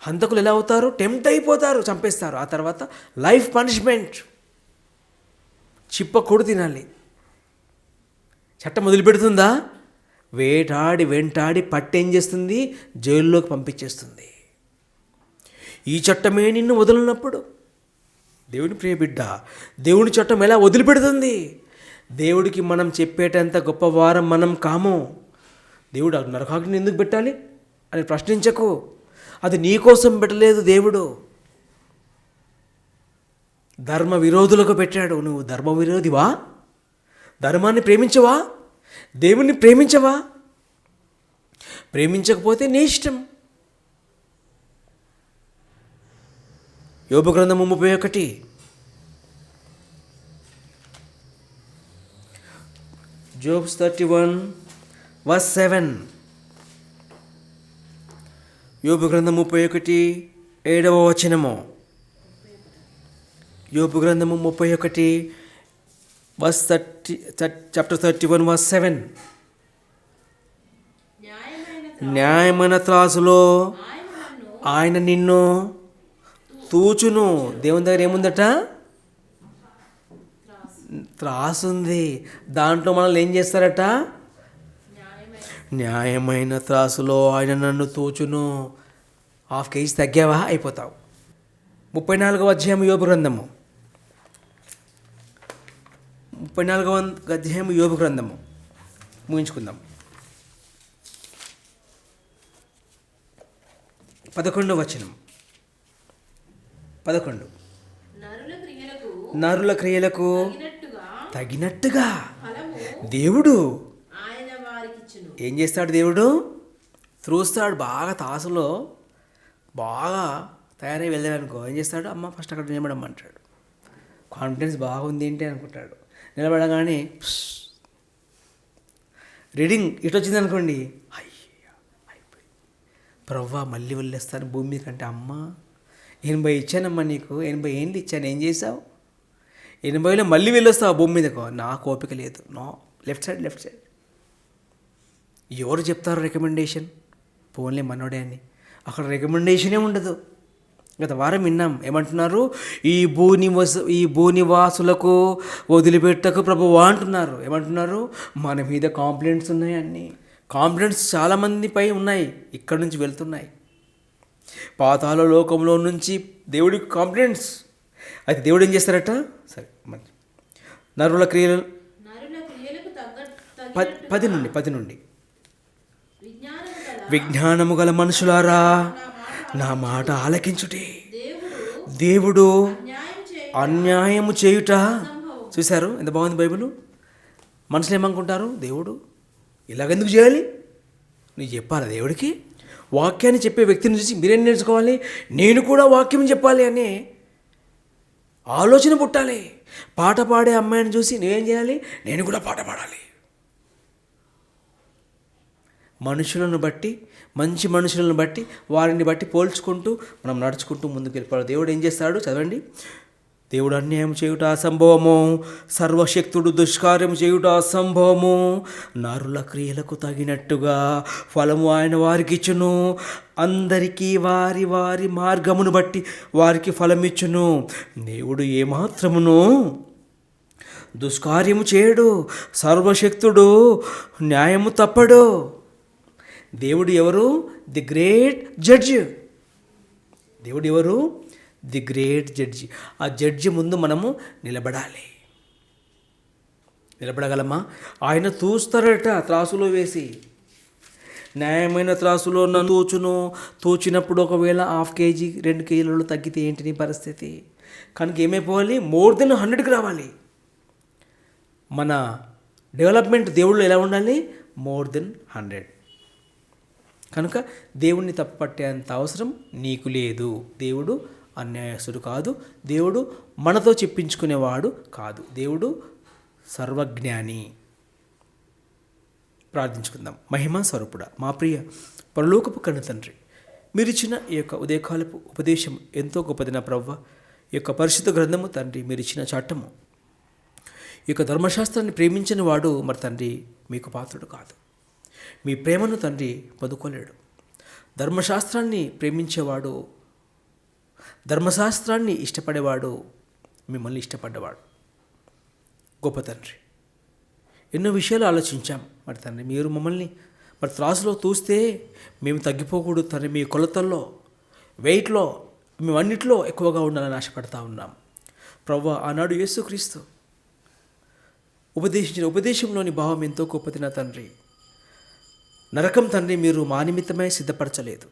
హంతకులు ఎలా అవుతారు? టెంప్ట్ అయిపోతారు, చంపేస్తారు. ఆ తర్వాత లైఫ్ పనిష్మెంట్, చిప్ప కొడు తినాలి. చట్టం వదిలిపెడుతుందా? వెంటాడి పట్టేం చేస్తుంది? జైల్లోకి పంపించేస్తుంది. ఈ చట్టమే నిన్ను వదలనప్పుడు దేవుని ప్రియ బిడ్డ, దేవుని చట్టం ఎలా వదిలిపెడుతుంది? దేవుడికి మనం చెప్పేటంత గొప్పవారం మనం కాము. దేవుడు నరకాగ్ని ఎందుకు పెట్టాలి అని ప్రశ్నించకు. అది నీ కోసం పెట్టలేదు దేవుడు, ధర్మ విరోధులకు పెట్టాడు. నువ్వు ధర్మ విరోధివా? ధర్మాన్ని ప్రేమించవా? దేవుణ్ణి ప్రేమించవా? ప్రేమించకపోతే నీ ఇష్టం. యోబు గ్రంథము 31. Job's 31 verse 7. యోబు గ్రంథం 31 7వ వచనము. యోబు గ్రంథము 31 verse 30, chapter 31 verse 7. న్యాయమైన త్రాసులో ఆయన నిన్ను తూచును. దేవుని దగ్గర ఏముందట? త్రాసు ఉంది. దాంట్లో మనల్ని ఏం చేస్తారట? న్యాయమైన త్రాసులో ఆయన నన్ను తూచును. 1/2 kg తగ్గావా అయిపోతావు. 34వ అధ్యాయం యోబు గ్రంథము. 34వ అధ్యాయం యోబు గ్రంథము ముగించుకుందాం. 11వ వచనం. 11. నరుల క్రియలకు తగినట్టుగా దేవుడు ఏం చేస్తాడు? దేవుడు త్రూస్తాడు. బాగా తాసులో బాగా తయారై వెళ్ళాడనుకో, ఏం చేస్తాడు? అమ్మ ఫస్ట్ అక్కడ నిలబడమంటాడు. కాన్ఫిడెన్స్ బాగుంది ఏంటి అనుకుంటాడు. నిలబడగానే రీడింగ్ ఇటు వచ్చింది అనుకోండి, అయిపోయి ప్రవ్వా మళ్ళీ వెళ్ళేస్తాను భూమి కంటే. అమ్మ 80 ఇచ్చానమ్మా నీకు, 80 ఏంటి ఇచ్చాను, ఏం చేసావు? 80లో మళ్ళీ వెళ్ళొస్తావు భూమి మీదకు. నాకు ఓపిక లేదు. No, left side. ఎవరు చెప్తారు రికమెండేషన్? పోన్లే మనోడే అని. అక్కడ రికమెండేషనే ఉండదు. గత వారం విన్నాం, ఏమంటున్నారు? ఈ భూనివాసులకు వదిలిపెట్టకు ప్రభువా అంటున్నారు. ఏమంటున్నారు? మన మీద కాంప్లైంట్స్ ఉన్నాయి. అన్నీ కాంప్లైంట్స్ చాలామందిపై ఉన్నాయి, ఇక్కడ నుంచి వెళ్తున్నాయి. పాతాళ లోకంలో నుంచి దేవుడికి కాంప్లైంట్స్. అయితే దేవుడు ఏం చేస్తారట? సరే, నరుల క్రియలు 10 నుండి విజ్ఞానము గల మనుషులారా నా మాట ఆలకించుటే. దేవుడు అన్యాయము చేయుట. చూశారు ఎంత బాగుంది బైబిల్. మనుషులు ఏమనుకుంటారు? దేవుడు ఇలాగెందుకు చేయాలి? నువ్వు చెప్పాలి దేవుడికి. వాక్యాన్ని చెప్పే వ్యక్తిని చూసి మీరేం నేర్చుకోవాలి? నేను కూడా వాక్యం చెప్పాలి అనే ఆలోచన పుట్టాలి. పాట పాడే అమ్మాయిని చూసి నువ్వేం చేయాలి? నేను కూడా పాట పాడాలి. మనుషులను బట్టి, మంచి మనుషులను బట్టి, వారిని బట్టి పోల్చుకుంటూ మనం నడుచుకుంటూ ముందుకు వెళ్ళిపోవాలి. దేవుడు ఏం చేస్తాడు? చదవండి. దేవుడు అన్యాయం చేయుట అసంభవము, సర్వశక్తుడు దుష్కార్యం చేయుట అసంభవము. నరుల క్రియలకు తగినట్టుగా ఫలము ఆయన వారికి ఇచ్చును. అందరికీ వారి వారి మార్గమును బట్టి వారికి ఫలమిచ్చును. దేవుడు ఏమాత్రమును దుష్కార్యము చేయడు. సర్వశక్తుడు న్యాయము తప్పడు. దేవుడు ఎవరు? The great judge. దేవుడు ఎవరు? The great judge. ఆ జడ్జి ముందు మనము నిలబడాలి. నిలబడగలమా? ఆయన తూస్తారట త్రాసులో వేసి. న్యాయమైన త్రాసులో నన్ను తూచినప్పుడు ఒకవేళ 1/2 kg 2 kgలు తగ్గితే ఏంటి నీ పరిస్థితి? కనుక ఏమైపోవాలి? మోర్ దెన్ 100కి రావాలి. మన డెవలప్మెంట్ దేవుళ్ళు ఎలా ఉండాలి? More than 100. కనుక దేవుణ్ణి తప్పట్టేంత అవసరం నీకు లేదు. దేవుడు అన్యాయస్తుడు కాదు. దేవుడు మనతో చెప్పించుకునేవాడు కాదు. దేవుడు సర్వజ్ఞాని. ప్రార్థించుకుందాం. మహిమా స్వరూపుడా, మా ప్రియ పరలోకపు కన్న తండ్రి, మీరిచ్చిన ఈ యొక్క ఉదయకాలపు ఉపదేశం ఎంతో గొప్పది నా ప్రవ్వ. ఈ యొక్క పరిశుద్ధ గ్రంథము తండ్రి, మీరిచ్చిన చట్టము, ఈ యొక్క ధర్మశాస్త్రాన్ని ప్రేమించిన వాడు మరి తండ్రి మీకు పాత్రుడు కాదు. మీ ప్రేమను తండ్రి పొందుకోలేడు. ధర్మశాస్త్రాన్ని ప్రేమించేవాడు, ధర్మశాస్త్రాన్ని ఇష్టపడేవాడు మిమ్మల్ని ఇష్టపడ్డవాడు. గొప్ప తండ్రి, ఎన్నో విషయాలు ఆలోచించాం మరి తండ్రి. మీరు మమ్మల్ని మరి త్రాసులో తూస్తే మేము తగ్గిపోకూడదు తండ్రి. మీ కొలతల్లో, వెయిట్లో మేము అన్నిట్లో ఎక్కువగా ఉండాలని ఆశపడతా ఉన్నాం ప్రభువా. ఆనాడు యేసుక్రీస్తు ఉపదేశించిన ఉపదేశంలోని భావం ఎంతో గొప్పది నా తండ్రి. నరకం తండ్రి మీరు మా నిమిత్తమే సిద్ధపరచలేదు.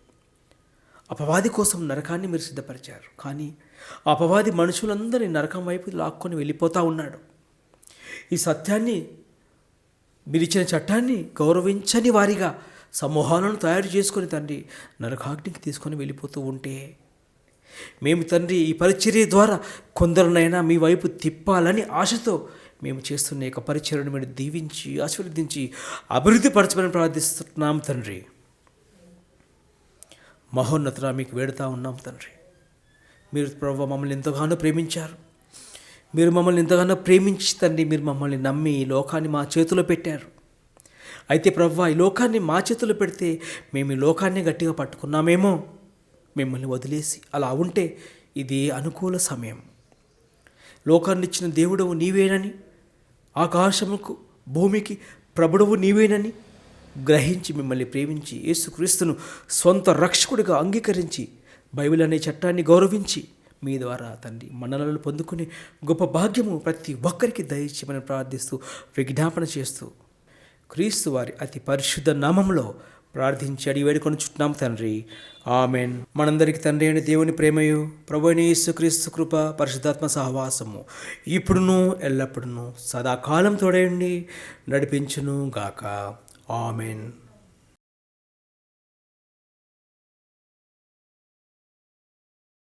అపవాది కోసం నరకాన్ని మీరు సిద్ధపరిచారు. కానీ ఆ అపవాది మనుషులందరినీ నరకం వైపు లాక్కొని వెళ్ళిపోతూ ఉన్నాడు. ఈ సత్యాన్ని, మీరిచ్చిన చట్టాన్ని గౌరవించని వారిగా సమూహాలను తయారు చేసుకొని తండ్రి నరకాగ్నికి తీసుకొని వెళ్ళిపోతూ ఉంటే మేము తండ్రి ఈ పరిచర్య ద్వారా కొందరినైనా మీ వైపు తిప్పాలని ఆశతో మేము చేస్తున్న యొక్క పరిచర్యను మీరు దీవించి ఆశీర్వదించి అభివృద్ధి పరచమని ప్రార్థిస్తున్నాం తండ్రి. మహోన్నతుడా మీకు వేడుతా ఉన్నాం తండ్రి. మీరు ప్రభువా మమ్మల్ని ఎంతగానో ప్రేమించారు. మీరు మమ్మల్ని ఎంతగానో ప్రేమించి తండ్రి మీరు మమ్మల్ని నమ్మి ఈ లోకాన్ని మా చేతిలో పెట్టారు. అయితే ప్రభువా ఈ లోకాన్ని మా చేతిలో పెడితే మేము ఈ లోకాన్ని గట్టిగా పట్టుకున్నామేమో మిమ్మల్ని వదిలేసి. అలా ఉంటే ఇది అనుకూల సమయం. లోకాన్ని ఇచ్చిన దేవుడవు నీవేనని, ఆకాశముకు భూమికి ప్రభుడవు నీవేనని గ్రహించి మిమ్మల్ని ప్రేమించి యేసుక్రీస్తును సొంత రక్షకుడిగా అంగీకరించి బైబిల్ అనే చట్టాన్ని గౌరవించి మీ ద్వారా తండ్రి మన్ననలు పొందుకునే గొప్ప భాగ్యము ప్రతి ఒక్కరికి దయచేయమని ప్రార్థిస్తూ విజ్ఞాపన చేస్తూ క్రీస్తు వారి అతి పరిశుద్ధ నామంలో ప్రార్థించి అడిగి వేడుకొనుచున్నాం తండ్రి. ఆమెన్. మనందరికి తండ్రి అయిన దేవుని ప్రేమయు ప్రభువైన యేసుక్రీస్తు కృప పరిశుద్ధాత్మ సహవాసము ఇప్పుడును ఎల్లప్పుడూ సదాకాలం తోడేయండి నడిపించును గాక. ఆమెన్.